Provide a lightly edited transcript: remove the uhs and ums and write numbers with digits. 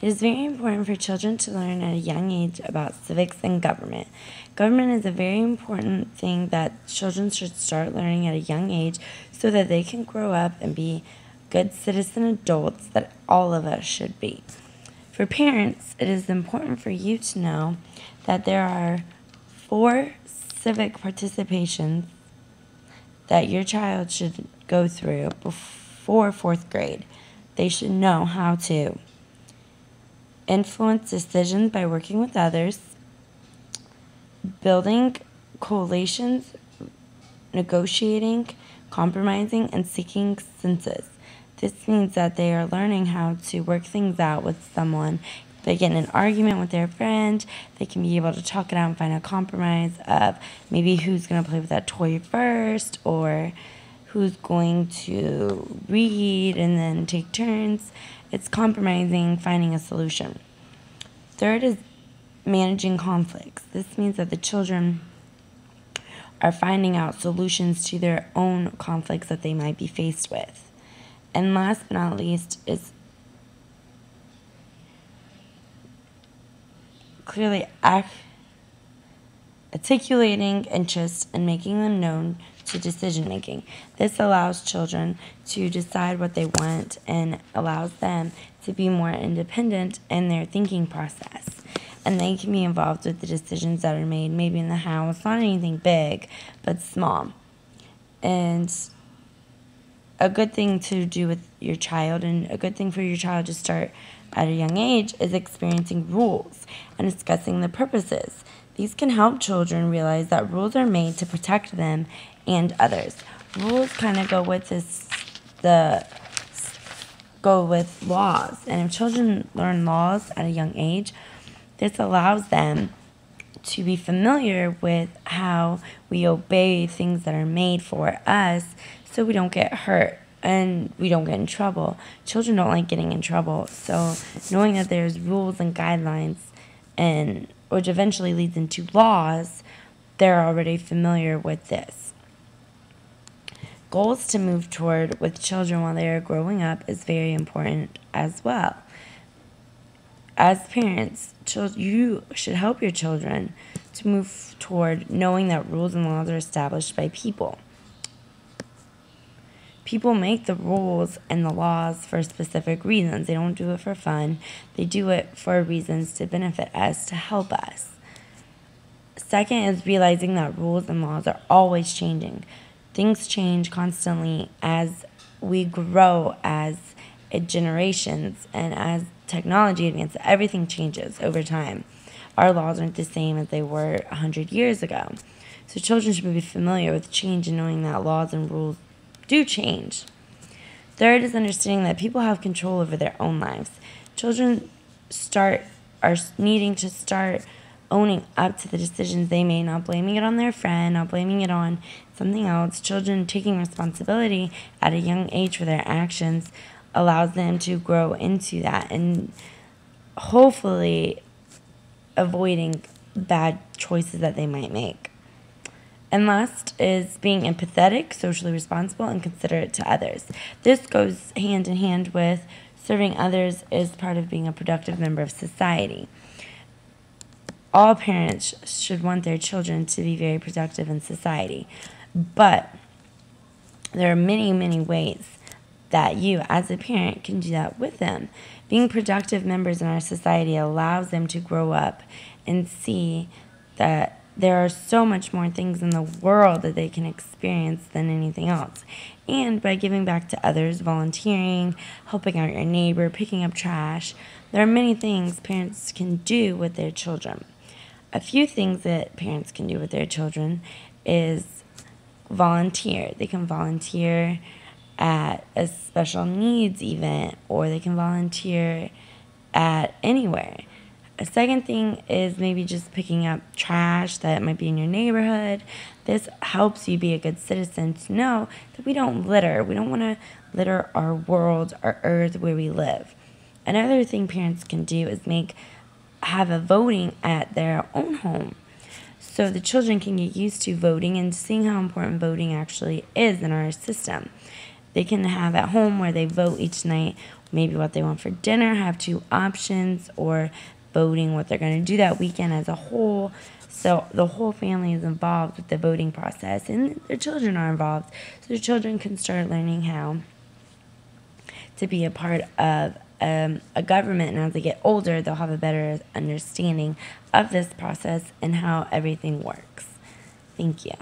It is very important for children to learn at a young age about civics and government. Government is a very important thing that children should start learning at a young age so that they can grow up and be good citizen adults that all of us should be. For parents, it is important for you to know that there are 4 civic participations that your child should go through before 4th grade. They should know how to influence decisions by working with others, building coalitions, negotiating, compromising, and seeking consensus. This means that they are learning how to work things out with someone. They get in an argument with their friend, they can be able to talk it out and find a compromise of maybe who's going to play with that toy first, or who's going to read and then take turns. It's compromising, finding a solution. Third is managing conflicts. This means that the children are finding out solutions to their own conflicts that they might be faced with. And last but not least is clearly articulating interest and making them known to decision making. This allows children to decide what they want and allows them to be more independent in their thinking process. And they can be involved with the decisions that are made, maybe in the house, not anything big, but small. And a good thing to do with your child, and a good thing for your child to start at a young age, is experiencing rules and discussing the purposes. These can help children realize that rules are made to protect them and others. Rules kind of go with laws, and if children learn laws at a young age, this allows them to be familiar with how we obey things that are made for us so we don't get hurt and we don't get in trouble. Children don't like getting in trouble, so knowing that there's rules and guidelines, and which eventually leads into laws, they're already familiar with this. Goals to move toward with children while they are growing up is very important as well. As parents, you should help your children to move toward knowing that rules and laws are established by people. People make the rules and the laws for specific reasons. They don't do it for fun. They do it for reasons to benefit us, to help us. Second is realizing that rules and laws are always changing. Things change constantly as we grow as generations, and as technology advances, everything changes over time. Our laws aren't the same as they were 100 years ago. So children should be familiar with change and knowing that laws and rules do change. Third is understanding that people have control over their own lives. Children are needing to start owning up to the decisions they made, not blaming it on their friend, not blaming it on something else. Children taking responsibility at a young age for their actions allows them to grow into that and hopefully avoiding bad choices that they might make. And last is being empathetic, socially responsible, and considerate to others. This goes hand in hand with serving others as part of being a productive member of society. All parents should want their children to be very productive in society, but there are many, many ways that you, as a parent, can do that with them. Being productive members in our society allows them to grow up and see that there are so much more things in the world that they can experience than anything else. And by giving back to others, volunteering, helping out your neighbor, picking up trash, there are many things parents can do with their children. A few things that parents can do with their children is volunteer. They can volunteer at a special needs event, or they can volunteer at anywhere. A second thing is maybe just picking up trash that might be in your neighborhood. This helps you be a good citizen to know that we don't litter. We don't want to litter our world, our earth, where we live. Another thing parents can do is have a voting at their own home. So the children can get used to voting and seeing how important voting actually is in our system. They can have at home where they vote each night, maybe what they want for dinner, have 2 options, or voting what they're going to do that weekend as a whole. So the whole family is involved with the voting process, and their children are involved. So their children can start learning how to be a part of a government, and as they get older, they'll have a better understanding of this process and how everything works. Thank you.